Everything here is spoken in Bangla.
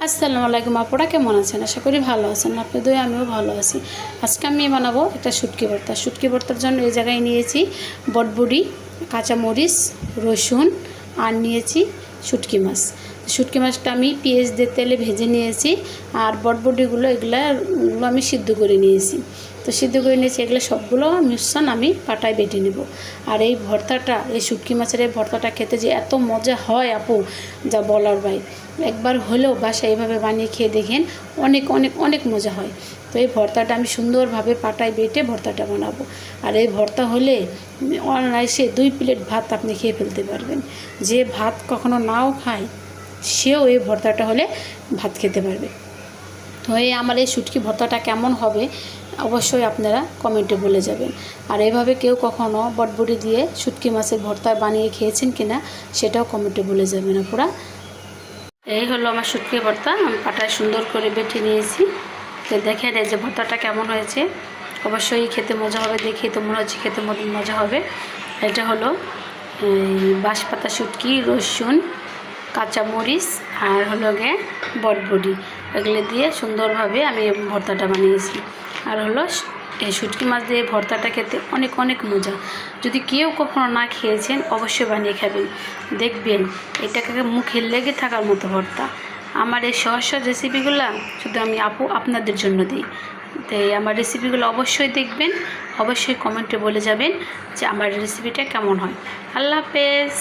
আসসালামু আলাইকুম আপুরা, কেমন আছেন? আশা করি ভালো আছেন। আপনাদের আমিও ভালো আছি। আজকে আমি বানাবো একটা শুটকি ভর্তা। শুটকি ভর্তার জন্য এই জায়গায় নিয়েছি বটবড়ি, কাঁচামরিচ, রসুন আর নিয়েছি শুটকি মাছ। শুটকি মাছটা আমি পেঁয়াজ দিয়ে তেলে ভেজে নিয়েছি। আর বটবড়িগুলো এগুলো আমি সিদ্ধ করে নিয়েছি। তো সিদ্ধ করে নিয়েছি, এগুলো সবগুলো মিশ্রণ আমি পাটায় বেটে নেব। আর এই ভর্তাটা, এই শুটকি মাছের এই ভর্তাটা খেতে যে এত মজা হয় আপু, যা বলার ভাই। একবার হলেও বাসায় এইভাবে বানিয়ে খেয়ে দেখেন, অনেক অনেক অনেক মজা হয়। তো এই ভর্তাটা আমি সুন্দরভাবে পাটায় বেটে ভর্তাটা বানাবো। আর এই ভর্তা হলে অনায়াসে 2 প্লেট ভাত আপনি খেয়ে ফেলতে পারবেন। যে ভাত কখনো নাও খায়, সেও এই ভর্তাটা হলে ভাত খেতে পারবে। তো আমার এই শুটকি ভর্তাটা কেমন হবে অবশ্যই আপনারা কমেন্টে বলে যাবেন। আর এভাবে কেউ কখনো বটবড়ি দিয়ে শুটকি মাছের ভর্তা বানিয়ে খেয়েছেন কিনা সেটাও কমেন্টে বলে যাবেন আপুরা। এই হলো আমার শুটকি ভর্তা, আমি পাটায় সুন্দর করে বেটে নিয়েছি। তো দেখেন এই যে ভর্তাটা কেমন হয়েছে, অবশ্যই খেতে মজা হবে। দেখে তো মনে হচ্ছে খেতে মজা হবে। এটা হলো বাঁশপাতা শুটকি, রসুন, কাঁচামরিচ আর হলো গিয়ে বটবড়ি, এগুলো দিয়ে সুন্দরভাবে আমি ভর্তাটা বানিয়েছি। আর হলো এই শুটকি মাছ দিয়ে ভর্তাটা খেতে অনেক অনেক মজা। যদি কেউ কখনো না খেয়েছেন অবশ্যই বানিয়ে খাবেন, দেখবেন এটাকে মুখে লেগে থাকার মতো ভর্তা। আমার এই সহজ সহজ রেসিপিগুলো শুধু আমি আপনাদের জন্য দিই। তাই আমার রেসিপিগুলো অবশ্যই দেখবেন, অবশ্যই কমেন্টে বলে যাবেন যে আমার রেসিপিটা কেমন হয়। আল্লাহ হাফেজ।